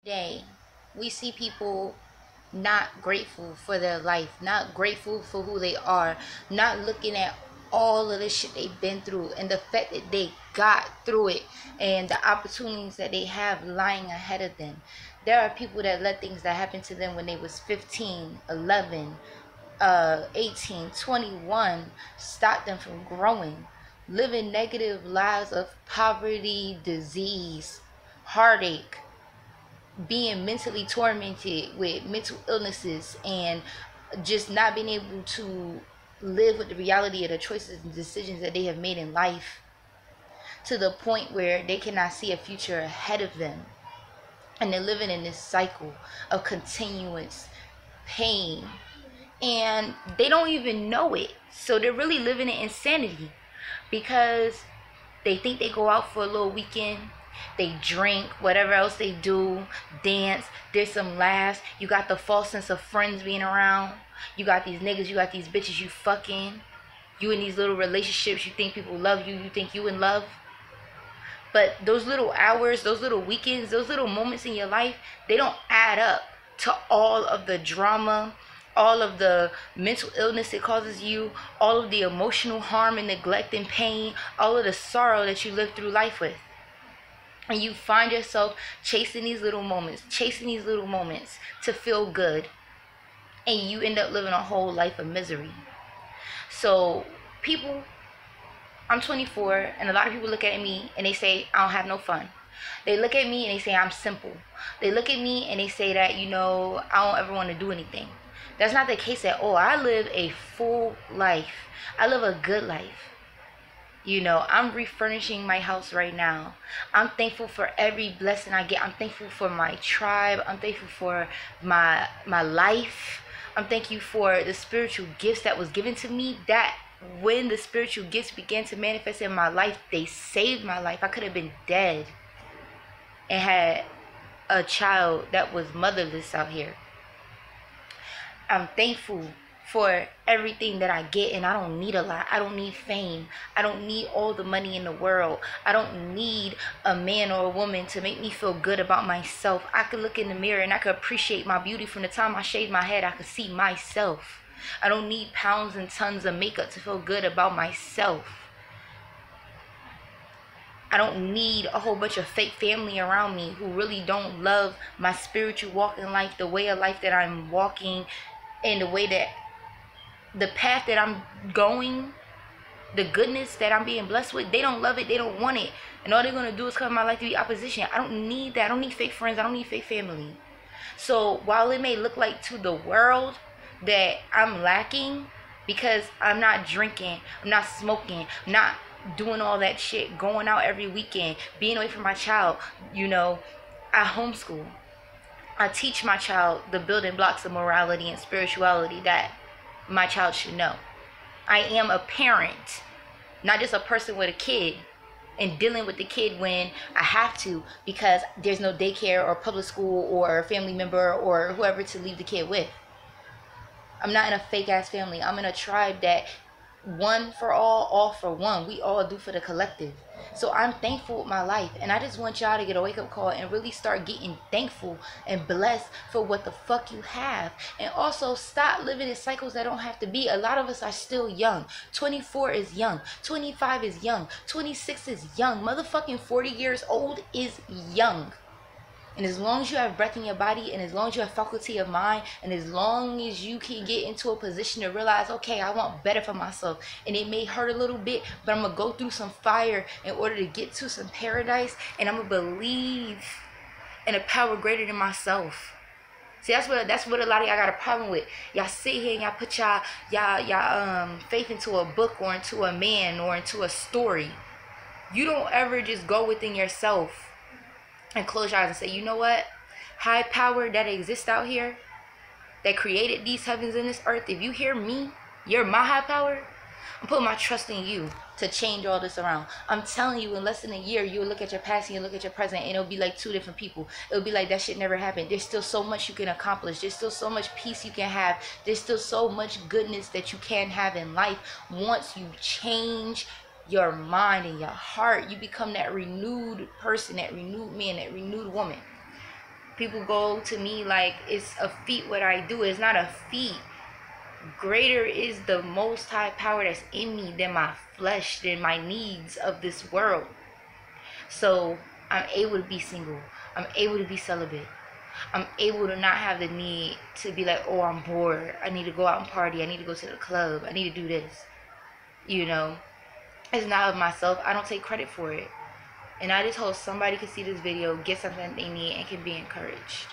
Day, we see people not grateful for their life, not grateful for who they are, not looking at all of the shit they've been through and the fact that they got through it and the opportunities that they have lying ahead of them. There are people that let things that happened to them when they was 15, 11, 18, 21 stop them from growing, living negative lives of poverty, disease, heartache, being mentally tormented with mental illnesses, and just not being able to live with the reality of the choices and decisions that they have made in life, to the point where they cannot see a future ahead of them, and they're living in this cycle of continuous pain, and they don't even know it. So they're really living in insanity because they think they go out for a little weekend, they drink, whatever else they do, dance, there's some laughs, you got the false sense of friends being around, you got these niggas, you got these bitches you fucking, you in these little relationships, you think people love you, you think you in love. But those little hours, those little weekends, those little moments in your life, they don't add up to all of the drama, all of the mental illness it causes you, all of the emotional harm and neglect and pain, all of the sorrow that you live through life with. And you find yourself chasing these little moments to feel good. And you end up living a whole life of misery. So people, I'm 24, and a lot of people look at me and they say I don't have no fun. They look at me and they say I'm simple. They look at me and they say that, I don't ever want to do anything. That's not the case at all. I live a full life. I live a good life. I'm refurnishing my house right now. I'm thankful for every blessing I get. I'm thankful for my tribe. I'm thankful for my life. I'm thankful for the spiritual gifts that was given to me, that when the spiritual gifts began to manifest in my life, they saved my life. I could have been dead and had a child that was motherless out here. I'm thankful for everything that I get, and I don't need a lot. I don't need fame. I don't need all the money in the world. I don't need a man or a woman to make me feel good about myself. I could look in the mirror and I could appreciate my beauty. From the time I shaved my head, I could see myself. I don't need pounds and tons of makeup to feel good about myself. I don't need a whole bunch of fake family around me who really don't love my spiritual walk in life, the way of life that I'm walking, and the way that the path that I'm going, the goodness that I'm being blessed with. They don't love it. They don't want it. And all they're going to do is come in my life to be opposition. I don't need that. I don't need fake friends. I don't need fake family. So while it may look like to the world that I'm lacking because I'm not drinking, I'm not smoking, I'm not doing all that shit, going out every weekend, being away from my child, I homeschool. I teach my child the building blocks of morality and spirituality that my child should know. I am a parent, not just a person with a kid and dealing with the kid when I have to because there's no daycare or public school or family member or whoever to leave the kid with. I'm not in a fake ass family. I'm in a tribe that one for all for one. We all do for the collective. So I'm thankful with my life, and I just want y'all to get a wake up call and really start getting thankful and blessed for what the fuck you have, and also stop living in cycles that don't have to be. A lot of us are still young. 24 is young, 25 is young, 26 is young, motherfucking 40 years old is young. And as long as you have breath in your body, and as long as you have faculty of mind, and as long as you can get into a position to realize, okay, I want better for myself, and it may hurt a little bit, but I'm going to go through some fire in order to get to some paradise, and I'm going to believe in a power greater than myself. See, that's what a lot of y'all got a problem with. Y'all sit here and y'all put y'all faith into a book or into a man or into a story. You don't ever just go within yourself and close your eyes and say, you know what? High power that exists out here, that created these heavens and this earth, if you hear me, you're my high power. I'm putting my trust in you to change all this around. I'm telling you, in less than a year, you'll look at your past and you'll look at your present, and it'll be like two different people. It'll be like that shit never happened. There's still so much you can accomplish. There's still so much peace you can have. There's still so much goodness that you can have in life once you change your mind and your heart. You become that renewed person, that renewed man, that renewed woman. People go to me like it's a feat what I do. It's not a feat. Greater is the most high power that's in me than my flesh, than my needs of this world. So I'm able to be single. I'm able to be celibate. I'm able to not have the need to be like, oh, I'm bored. I need to go out and party. I need to go to the club. I need to do this. You know, it's not of myself. I don't take credit for it. And I just hope somebody can see this video, get something they need, and can be encouraged.